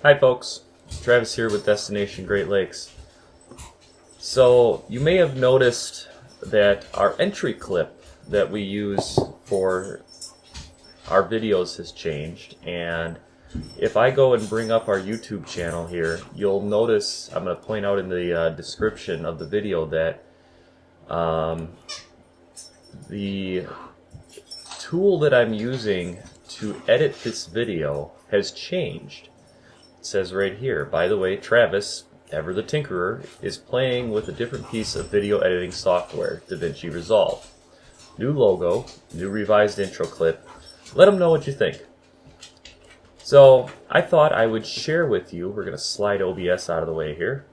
Hi folks, Travis here with Destination Great Lakes. So you may have noticed that our entry clip that we use for our videos has changed, and if I go and bring up our YouTube channel here, you'll notice, I'm going to point out in the description of the video that the tool that I'm using to edit this video has changed. It says right here, by the way, Travis, ever the Tinkerer, is playing with a different piece of video editing software, DaVinci Resolve. New logo, new revised intro clip. Let them know what you think. So I thought I would share with you, we're going to slide OBS out of the way here,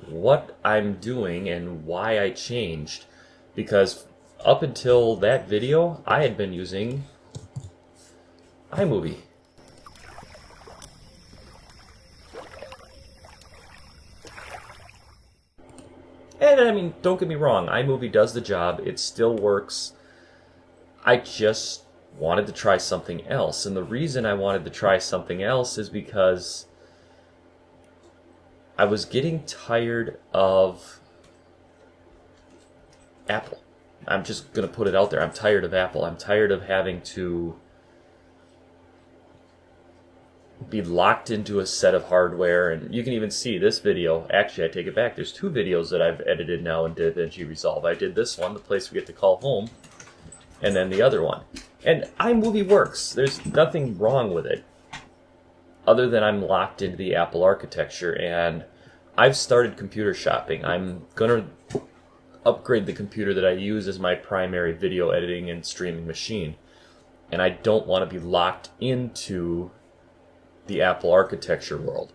what I'm doing and why I changed. Because up until that video, I had been using iMovie. And I mean, don't get me wrong, iMovie does the job, it still works. I just wanted to try something else. And the reason I wanted to try something else is because I was getting tired of Apple. I'm just going to put it out there. I'm tired of Apple. I'm tired of having to be locked into a set of hardware. And you can even see this video. Actually, I take it back. There's two videos that I've edited now in DaVinci Resolve. I did this one, the place we get to call home, and then the other one. And iMovie works. There's nothing wrong with it, other than I'm locked into the Apple architecture. And I've started computer shopping. I'm going to upgrade the computer that I use as my primary video editing and streaming machine. And I don't want to be locked into the Apple architecture world.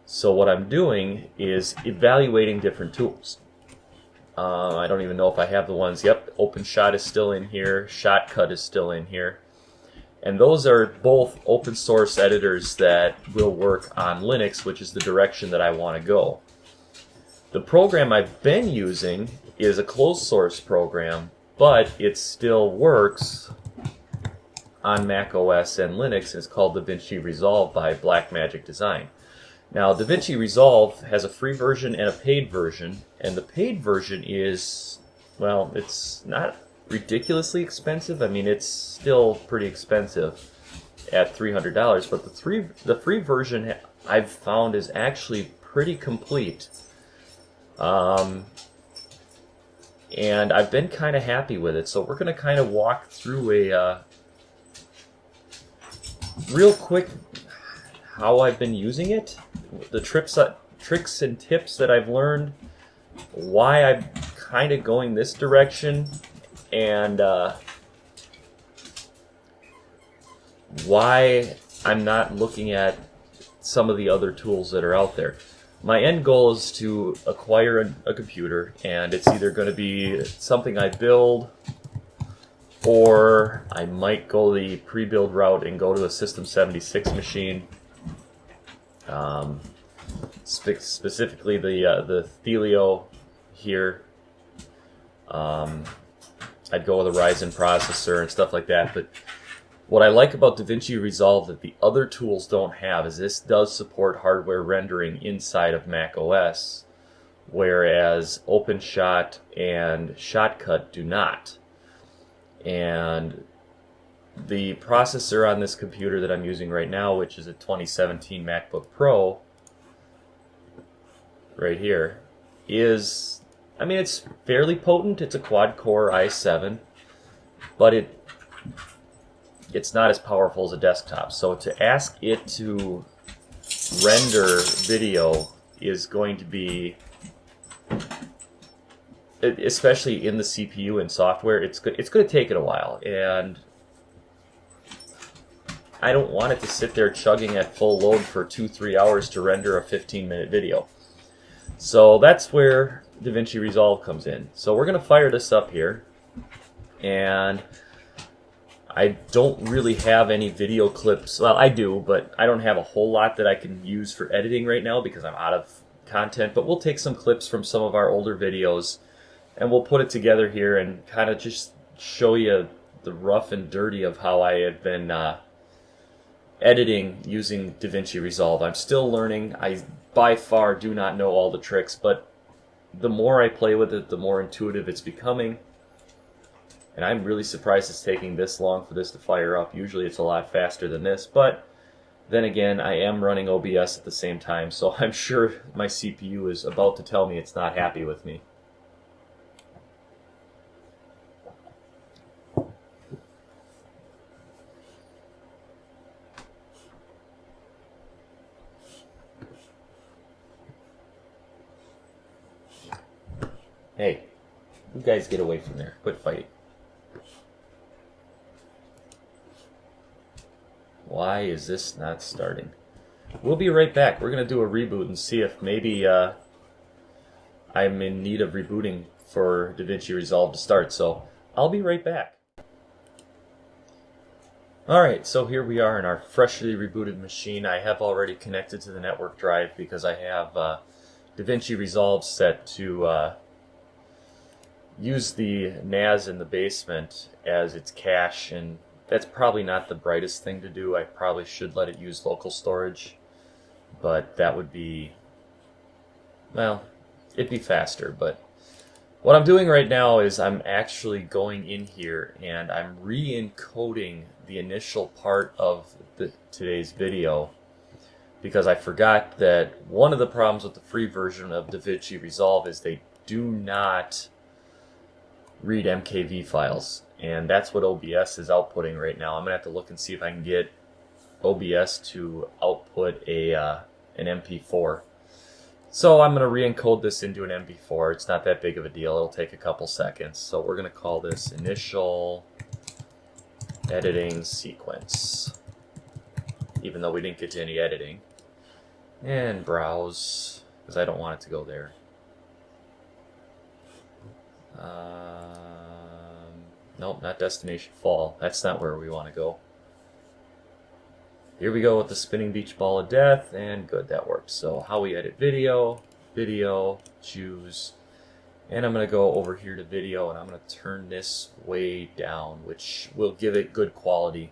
So what I'm doing is evaluating different tools. I don't even know if I have the ones. Yep, OpenShot is still in here. Shotcut is still in here. And those are both open source editors that will work on Linux, which is the direction that I want to go. The program I've been using is a closed source program, but it still works on Mac OS and Linux. It's called DaVinci Resolve by Blackmagic Design. Now, DaVinci Resolve has a free version and a paid version, and the paid version is, well, it's not ridiculously expensive. I mean, it's still pretty expensive at $300, but the free version I've found is actually pretty complete. And I've been kind of happy with it, so we're going to kind of walk through a real quick how I've been using it, the tricks and tips that I've learned, why I'm kind of going this direction, and why I'm not looking at some of the other tools that are out there. My end goal is to acquire a computer, and it's either going to be something I build, or I might go the pre-build route and go to a System 76 machine. Specifically the Thelio here. I'd go with a Ryzen processor and stuff like that. But what I like about DaVinci Resolve that the other tools don't have is this does support hardware rendering inside of Mac OS, whereas OpenShot and Shotcut do not. And the processor on this computer that I'm using right now, which is a 2017 MacBook Pro, right here, is, I mean, it's fairly potent. It's a quad-core i7, but it's not as powerful as a desktop. So to ask it to render video is going to be, especially in the CPU and software, it's going to take it a while, and I don't want it to sit there chugging at full load for 2-3 hours to render a 15-minute video. So that's where DaVinci Resolve comes in. So we're going to fire this up here, and I don't really have any video clips. Well, I do, but I don't have a whole lot that I can use for editing right now because I'm out of content. But we'll take some clips from some of our older videos, and we'll put it together here and kind of just show you the rough and dirty of how I have been editing using DaVinci Resolve. I'm still learning. I by far do not know all the tricks, but the more I play with it, the more intuitive it's becoming. And I'm really surprised it's taking this long for this to fire up. Usually it's a lot faster than this, but then again, I am running OBS at the same time, so I'm sure my CPU is about to tell me it's not happy with me. Hey, you guys get away from there. Quit fighting. Why is this not starting? We'll be right back. We're going to do a reboot and see if maybe I'm in need of rebooting for DaVinci Resolve to start. So I'll be right back. Alright, so here we are in our freshly rebooted machine. I have already connected to the network drive because I have DaVinci Resolve set to use the NAS in the basement as its cache, and that's probably not the brightest thing to do. I probably should let it use local storage, but that would be, well, it'd be faster. But what I'm doing right now is I'm actually going in here and I'm re-encoding the initial part of today's video, because I forgot that one of the problems with the free version of DaVinci Resolve is they do not read MKV files, and that's what OBS is outputting right now. I'm gonna have to look and see if I can get OBS to output an MP4. So I'm gonna re-encode this into an MP4. It's not that big of a deal. It'll take a couple seconds. So we're gonna call this initial editing sequence, even though we didn't get to any editing. And browse, because I don't want it to go there. Nope, not destination fall. That's not where we want to go. Here we go with the spinning beach ball of death, and good, that works. So how we edit video, choose, and I'm going to go over here to video, and I'm going to turn this way down, which will give it good quality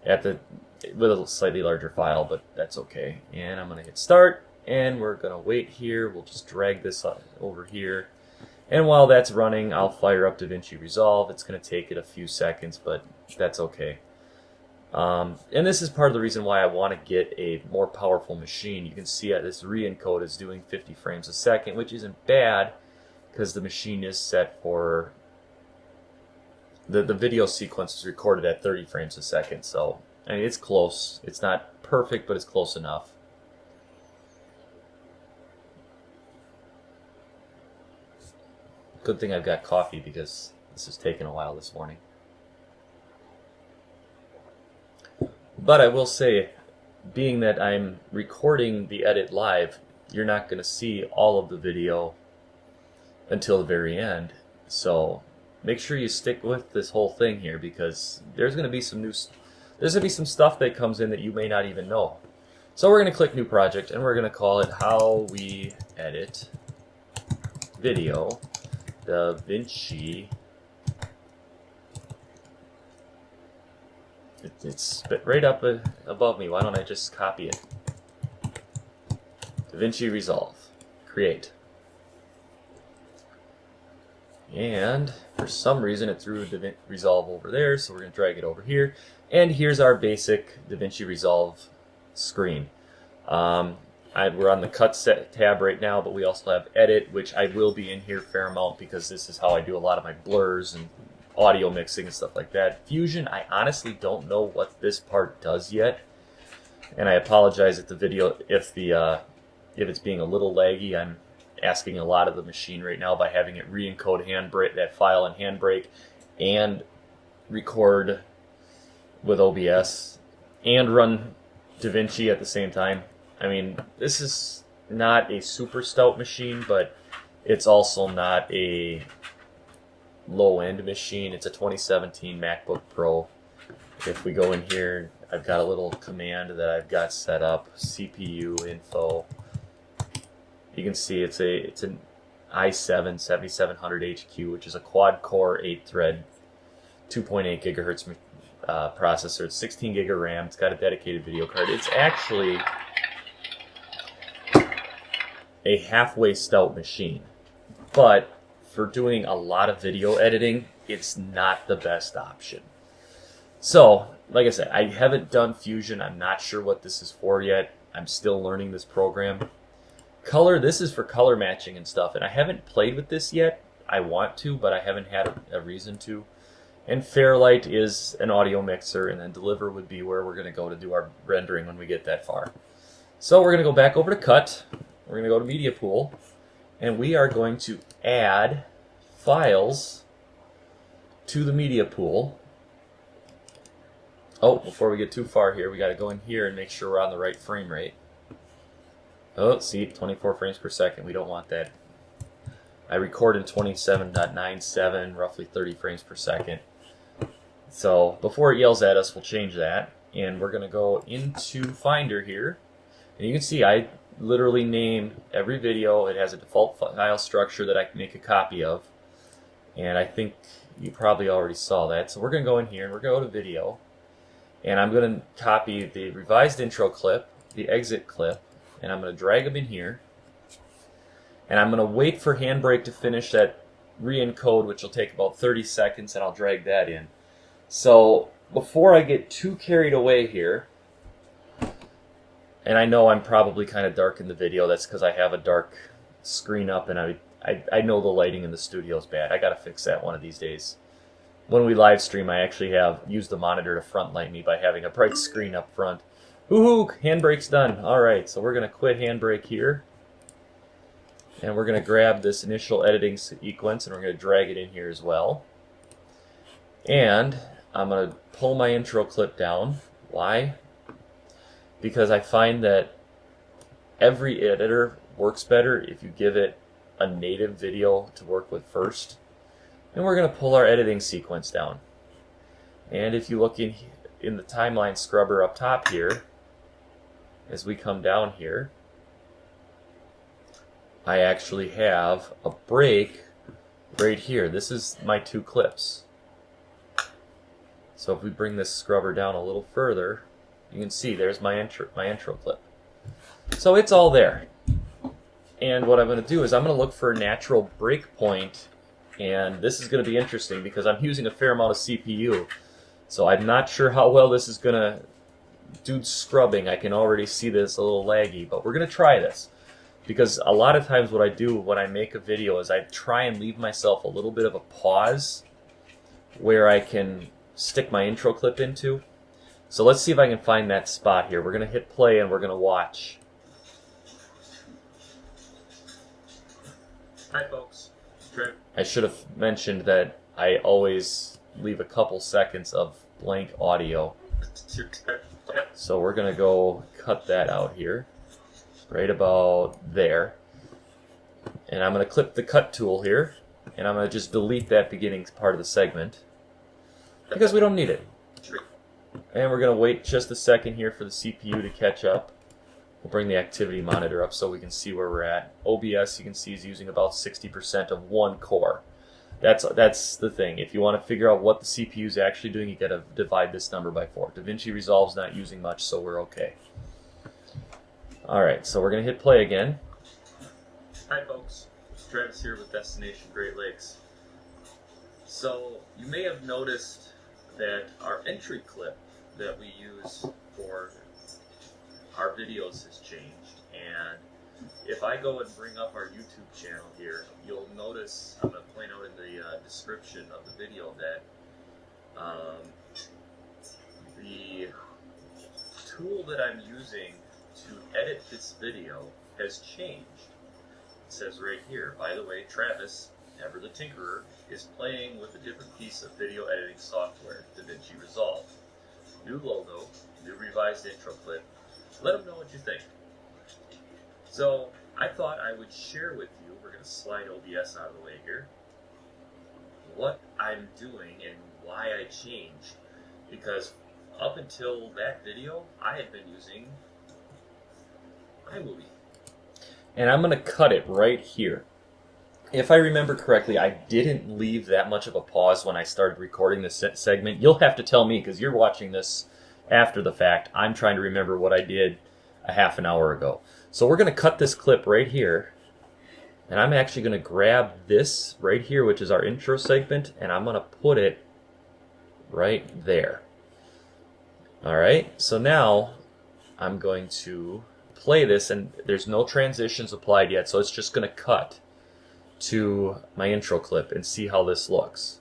with a slightly larger file, but that's okay. And I'm going to hit start, and we're going to wait here. We'll just drag this over here. And while that's running, I'll fire up DaVinci Resolve. It's going to take it a few seconds, but that's okay. And this is part of the reason why I want to get a more powerful machine. You can see this re-encode is doing 50 frames a second, which isn't bad because the machine is set for the video sequence is recorded at 30 frames a second. So I mean, it's close. It's not perfect, but it's close enough. Good thing I've got coffee because this has taken a while this morning. But I will say, being that I'm recording the edit live, you're not going to see all of the video until the very end. So make sure you stick with this whole thing here, because there's going to be some stuff that comes in that you may not even know. So we're going to click New Project, and we're going to call it How We Edit Video DaVinci. It's spit right up above me. Why don't I just copy it? DaVinci Resolve. Create. And for some reason it threw DaVinci Resolve over there, so we're going to drag it over here. And here's our basic DaVinci Resolve screen. We're on the Cut Set tab right now, but we also have Edit, which I will be in here a fair amount because this is how I do a lot of my blurs and audio mixing and stuff like that. Fusion, I honestly don't know what this part does yet, and I apologize if the video, if it's being a little laggy. I'm asking a lot of the machine right now by having it re-encode that file in Handbrake and record with OBS and run DaVinci at the same time. I mean, this is not a super stout machine, but it's also not a low-end machine. It's a 2017 MacBook Pro. If we go in here, I've got a little command that I've got set up, CPU info. You can see it's an i7 7700 HQ, which is a quad-core 8-thread, 2.8 gigahertz processor. It's 16 gig of RAM. It's got a dedicated video card. It's actually a halfway stout machine, but for doing a lot of video editing, it's not the best option. So, like I said, I haven't done Fusion. I'm not sure what this is for yet. I'm still learning this program. Color, this is for color matching and stuff, and I haven't played with this yet. I want to, but I haven't had a reason to. And Fairlight is an audio mixer, and then Deliver would be where we're going to go to do our rendering when we get that far. So we're going to go back over to Cut. We're going to go to Media Pool, and we are going to add files to the Media Pool. Oh, before we get too far here, we got to go in here and make sure we're on the right frame rate. Oh, see, 24 frames per second. We don't want that. I record in 27.97, roughly 30 frames per second. So before it yells at us, we'll change that. And we're going to go into Finder here. And you can see I literally name every video. It has a default file structure that I can make a copy of. And I think you probably already saw that. So we're going to go in here and we're going to go to Video. And I'm going to copy the revised intro clip, the exit clip, and I'm going to drag them in here. And I'm going to wait for Handbrake to finish that re-encode, which will take about 30 seconds, and I'll drag that in. So before I get too carried away here, and I know I'm probably kind of dark in the video, that's because I have a dark screen up, and I know the lighting in the studio is bad. I got to fix that one of these days. When we live stream, I actually have used the monitor to front light me by having a bright screen up front. Woohoo! Handbrake's done. Alright, so we're going to quit Handbrake here. And we're going to grab this initial editing sequence and we're going to drag it in here as well. And I'm going to pull my intro clip down. Why? Because I find that every editor works better if you give it a native video to work with first. And we're going to pull our editing sequence down. And if you look in the timeline scrubber up top here, as we come down here, I actually have a break right here. This is my two clips. So if we bring this scrubber down a little further, you can see there's my intro clip. So it's all there. And what I'm going to do is I'm going to look for a natural break point. And this is going to be interesting because I'm using a fair amount of CPU. So I'm not sure how well this is going to do scrubbing. I can already see this a little laggy, but we're going to try this. Because a lot of times what I do when I make a video is I try and leave myself a little bit of a pause where I can stick my intro clip into. So let's see if I can find that spot here. We're going to hit play and we're going to watch. Hi folks. Trip. I should have mentioned that I always leave a couple seconds of blank audio. So we're going to go cut that out here. Right about there. And I'm going to click the cut tool here. And I'm going to just delete that beginning part of the segment. Because we don't need it. And we're going to wait just a second here for the CPU to catch up. We'll bring the activity monitor up so we can see where we're at. OBS, you can see, is using about 60% of one core. That's the thing. If you want to figure out what the CPU is actually doing, you got to divide this number by 4. DaVinci Resolve's not using much, so we're okay. Alright, so we're going to hit play again. Hi folks, Travis here with Destination Great Lakes. So, you may have noticed that our entry clip that we use for our videos has changed. And if I go and bring up our YouTube channel here, you'll notice, I'm going to point out in the description of the video that the tool that I'm using to edit this video has changed. It says right here, by the way, Travis, ever the Tinkerer, is playing with a different piece of video editing software, DaVinci Resolve. New logo, new revised intro clip. Let them know what you think. So I thought I would share with you, we're going to slide OBS out of the way here, what I'm doing and why I changed. Because up until that video, I had been using iMovie. And I'm going to cut it right here. if I remember correctly, I didn't leave that much of a pause when I started recording this segment. You'll have to tell me because you're watching this after the fact. I'm trying to remember what I did a half an hour ago. So we're going to cut this clip right here. And I'm actually going to grab this right here, which is our intro segment, and I'm going to put it right there. Alright, so now I'm going to play this, and there's no transitions applied yet, so it's just going to cut to my intro clip and see how this looks.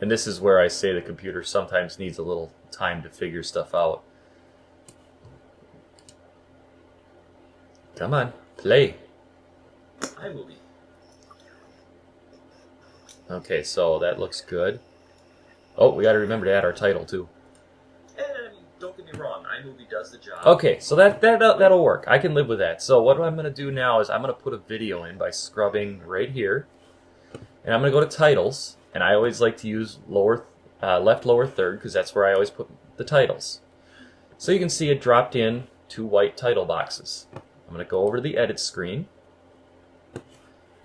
And this is where I say the computer sometimes needs a little time to figure stuff out. Come on, play. iMovie. Okay, so that looks good. Oh, we got to remember to add our title too. And don't get me wrong, iMovie does the job. Okay, so that'll work. I can live with that. So what I'm going to do now is I'm going to put a video in by scrubbing right here. And I'm going to go to titles. And I always like to use left lower third because that's where I always put the titles. So you can see it dropped in 2 white title boxes. I'm going to go over to the edit screen.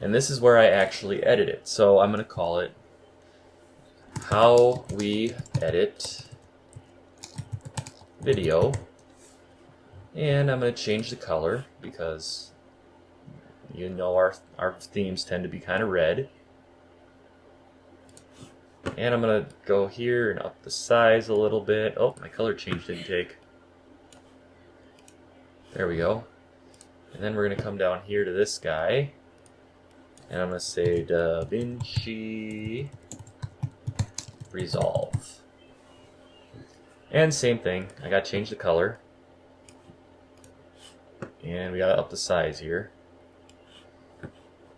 And this is where I actually edit it. So I'm going to call it How We Edit Video. And I'm going to change the color because you know our themes tend to be kind of red. And I'm going to go here and up the size a little bit. Oh, my color change didn't take. There we go. And then we're going to come down here to this guy. And I'm going to say DaVinci Resolve. And same thing. I got to change the color. And we got to up the size here.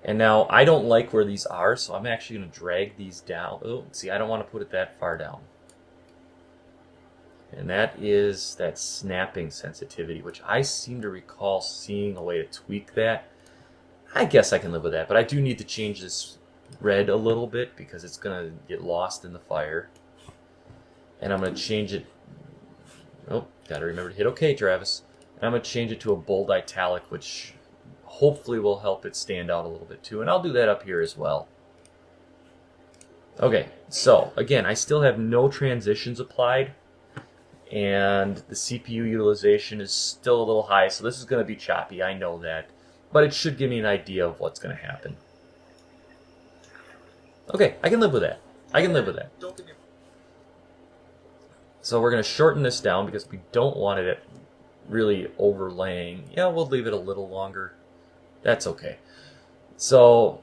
And now I don't like where these are, so I'm actually going to drag these down. Oh, see, I don't want to put it that far down. And that is that snapping sensitivity, which I seem to recall seeing a way to tweak that. I guess I can live with that, but I do need to change this red a little bit because it's going to get lost in the fire. And I'm going to change it. Oh, got to remember to hit OK, Travis. And I'm going to change it to a bold italic, which hopefully will help it stand out a little bit too. And I'll do that up here as well. Okay, so again, I still have no transitions applied. And the CPU utilization is still a little high, so this is going to be choppy, I know that. But it should give me an idea of what's going to happen. Okay, I can live with that. I can live with that. So we're going to shorten this down because we don't want it really overlaying. Yeah, we'll leave it a little longer. That's okay. So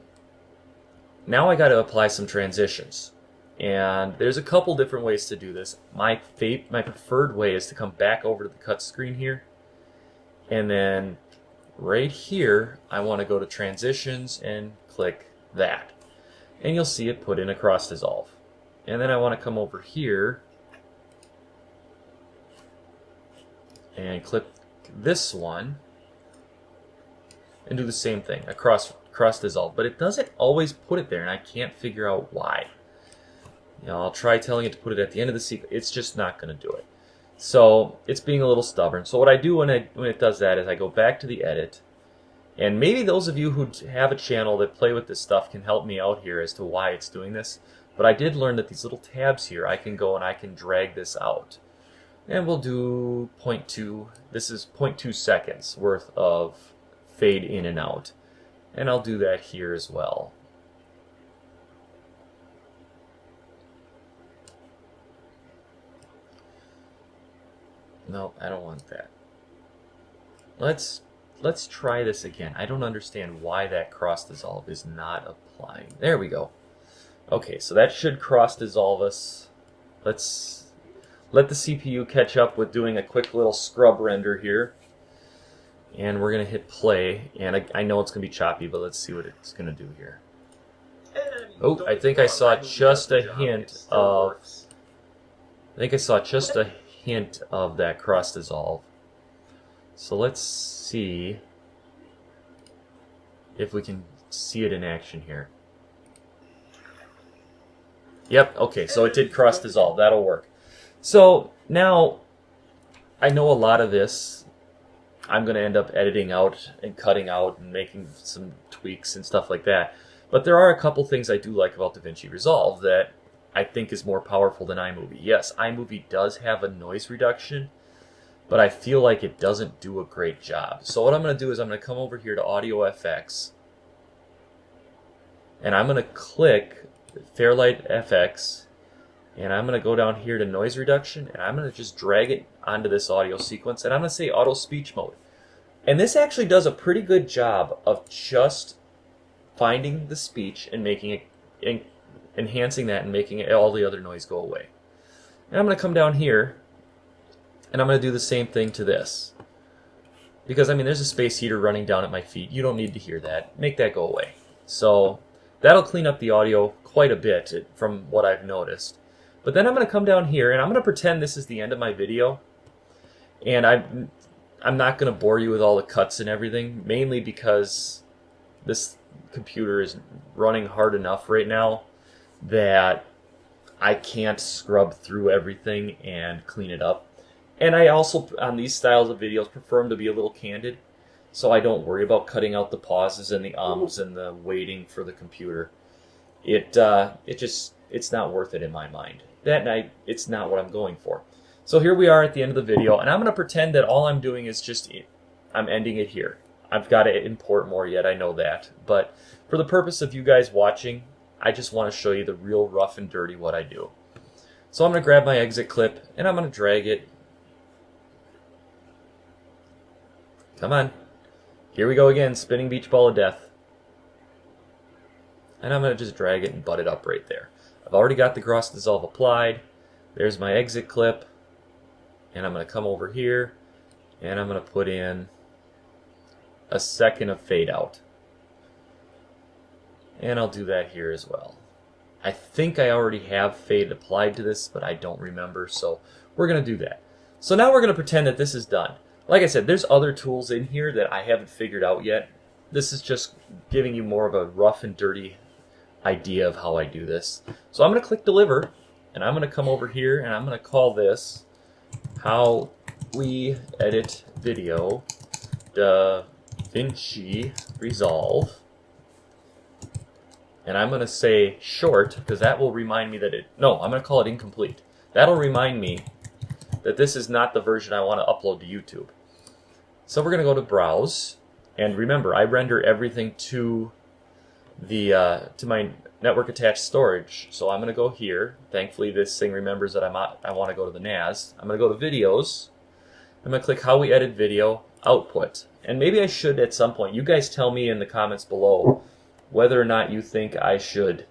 now I got to apply some transitions. And there's a couple different ways to do this. My preferred way is to come back over to the cut screen here. And then right here, I want to go to transitions and click that. And you'll see it put in a cross dissolve. And then I want to come over here and click this one and do the same thing, a cross dissolve. But it doesn't always put it there, and I can't figure out why. You know, I'll try telling it to put it at the end of the sequence. It's just not going to do it. So it's being a little stubborn. So what I do when it does that is I go back to the edit. And maybe those of you who have a channel that play with this stuff can help me out here as to why it's doing this. But I did learn that these little tabs here, I can go and I can drag this out. And we'll do 0.2. This is 0.2 seconds worth of fade in and out. And I'll do that here as well. No, I don't want that. Let's try this again. I don't understand why that cross dissolve is not applying. There we go. Okay, so that should cross dissolve us. Let's let the CPU catch up with doing a quick little scrub render here. And we're going to hit play. And I know it's going to be choppy, but let's see what it's going to do here. Oh, I think I saw just a hint of... that cross dissolve. So let's see if we can see it in action here. Yep, okay, so it did cross dissolve. That'll work. So now I know a lot of this I'm going to end up editing out and cutting out and making some tweaks and stuff like that. But there are a couple things I do like about DaVinci Resolve that I think is more powerful than iMovie. Yes, iMovie does have a noise reduction, but I feel like it doesn't do a great job. So what I'm going to do is I'm going to come over here to Audio FX, and I'm going to click Fairlight FX, and I'm going to go down here to noise reduction, and I'm going to just drag it onto this audio sequence, and I'm going to say auto speech mode. And this actually does a pretty good job of just finding the speech and making it, enhancing that and making all the other noise go away. And I'm going to come down here, and I'm going to do the same thing to this. Because, I mean, there's a space heater running down at my feet. You don't need to hear that. Make that go away. So that'll clean up the audio quite a bit from what I've noticed. But then I'm going to come down here, and I'm going to pretend this is the end of my video. And I'm not going to bore you with all the cuts and everything, mainly because this computer is running hard enough right now that I can't scrub through everything and clean it up. And I also, on these styles of videos, prefer them to be a little candid, so I don't worry about cutting out the pauses and the ums and the waiting for the computer. It's not worth it in my mind. That night, it's not what I'm going for. So here we are at the end of the video, and I'm going to pretend that all I'm doing is just, I'm ending it here. I've got to import more yet, I know that. But for the purpose of you guys watching, I just want to show you the real rough and dirty what I do. So I'm going to grab my exit clip, and I'm going to drag it. Come on. Here we go again, spinning beach ball of death. And I'm going to just drag it and butt it up right there. I've already got the cross dissolve applied. There's my exit clip. And I'm going to come over here, and I'm going to put in a second of fade out. And I'll do that here as well. I think I already have fade applied to this, but I don't remember, so we're going to do that. So now we're going to pretend that this is done. Like I said, there's other tools in here that I haven't figured out yet. This is just giving you more of a rough and dirty idea of how I do this. So I'm going to click deliver, and I'm going to come over here, and I'm going to call this How We Edit Video DaVinci Resolve. And I'm going to say short, because that will remind me that no, I'm going to call it incomplete. That'll remind me that this is not the version I want to upload to YouTube. So we're going to go to Browse, and remember, I render everything to the to my network attached storage. So I'm going to go here. Thankfully, this thing remembers that I want to go to the NAS. I'm going to go to Videos. I'm going to click How We Edit Video Output. And maybe I should at some point. You guys tell me in the comments below whether or not you think I should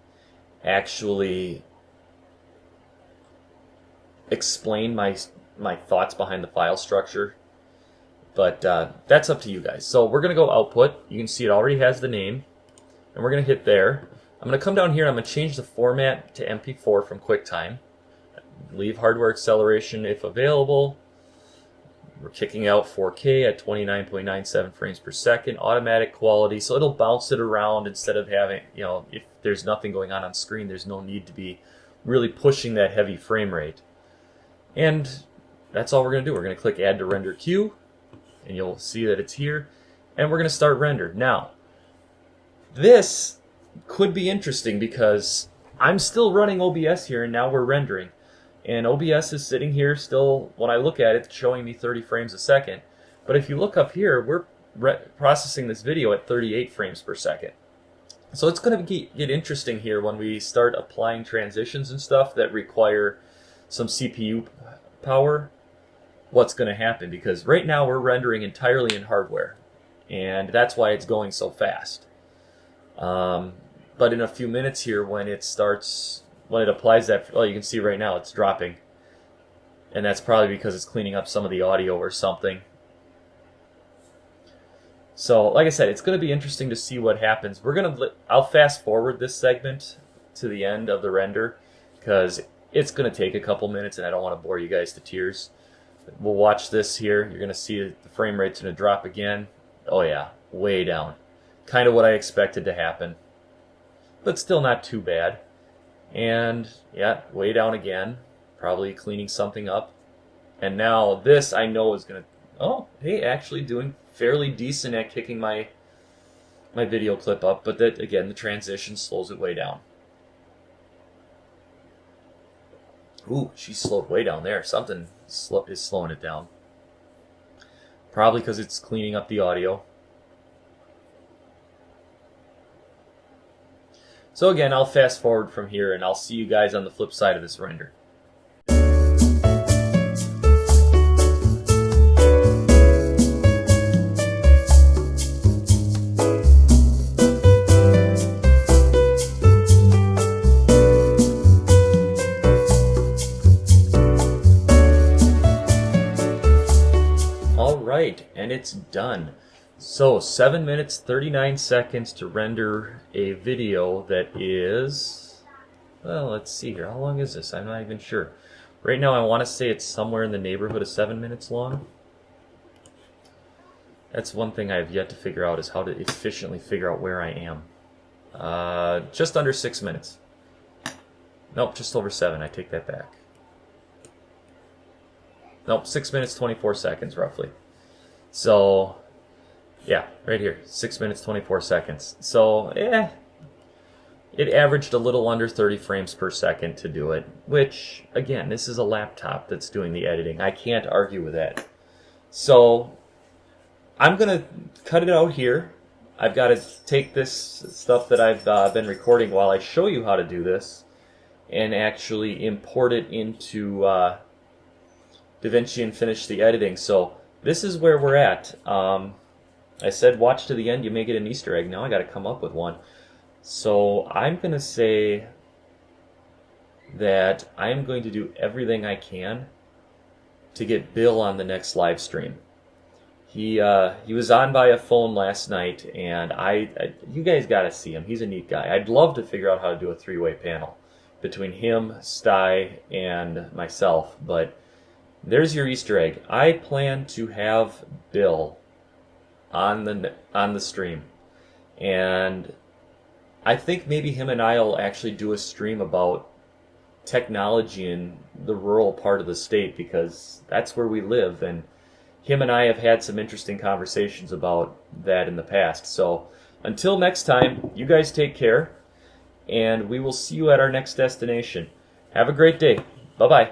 actually explain my thoughts behind the file structure. But that's up to you guys. So we're going to go Output. You can see it already has the name. And we're going to hit there. I'm going to come down here and I'm going to change the format to MP4 from QuickTime. Leave hardware acceleration if available. We're kicking out 4K at 29.97 frames per second. Automatic quality, so it'll bounce it around instead of having, if there's nothing going on screen, there's no need to be really pushing that heavy frame rate. And that's all we're going to do. We're going to click Add to Render Queue, and you'll see that it's here. And we're going to start render. Now, this could be interesting because I'm still running OBS here, and now we're rendering. And OBS is sitting here still, when I look at it, it's showing me 30 frames a second. But if you look up here, we're processing this video at 38 frames per second. So it's going to get interesting here when we start applying transitions and stuff that require some CPU power. What's going to happen? Because right now we're rendering entirely in hardware. And that's why it's going so fast. But in a few minutes here, when it applies that, well, you can see right now it's dropping. And that's probably because it's cleaning up some of the audio or something. So, like I said, it's going to be interesting to see what happens. I'll fast forward this segment to the end of the render because it's going to take a couple minutes and I don't want to bore you guys to tears. We'll watch this here. You're going to see the frame rate's going to drop again. Oh yeah, way down. Kind of what I expected to happen. But still not too bad. And yeah, way down again, probably cleaning something up. And now this I know is going to, Oh, hey, actually doing fairly decent at kicking my video clip up, but that again, the transition slows it way down. Ooh, she slowed way down there. Something is slowing it down. Probably because it's cleaning up the audio. So again, I'll fast forward from here and I'll see you guys on the flip side of this render. Alright, and it's done. So 7 minutes 39 seconds to render a video that is, well, let's see here. How long is this? I'm not even sure. Right now I want to say it's somewhere in the neighborhood of 7 minutes long. That's one thing I have yet to figure out, is how to efficiently figure out where I am. Just under 6 minutes. Nope, just over 7. I take that back. Nope, 6 minutes 24 seconds roughly. So yeah, right here, 6 minutes 24 seconds. So it averaged a little under 30 frames per second to do it, which again, this is a laptop that's doing the editing. I can't argue with that. So I'm gonna cut it out here. I've got to take this stuff that I've been recording while I show you how to do this and actually import it into DaVinci and finish the editing. So this is where we're at. I said watch to the end, you may get an Easter egg. Now I got to come up with one. So I'm going to say that I'm going to do everything I can to get Bill on the next live stream. He was on by a phone last night, and you guys got to see him. He's a neat guy. I'd love to figure out how to do a three-way panel between him, Sty, and myself, but there's your Easter egg. I plan to have Bill on the stream, and I think maybe him and I will actually do a stream about technology in the rural part of the state, because that's where we live, and him and I have had some interesting conversations about that in the past. So until next time, you guys take care, and we will see you at our next destination. Have a great day. Bye-bye.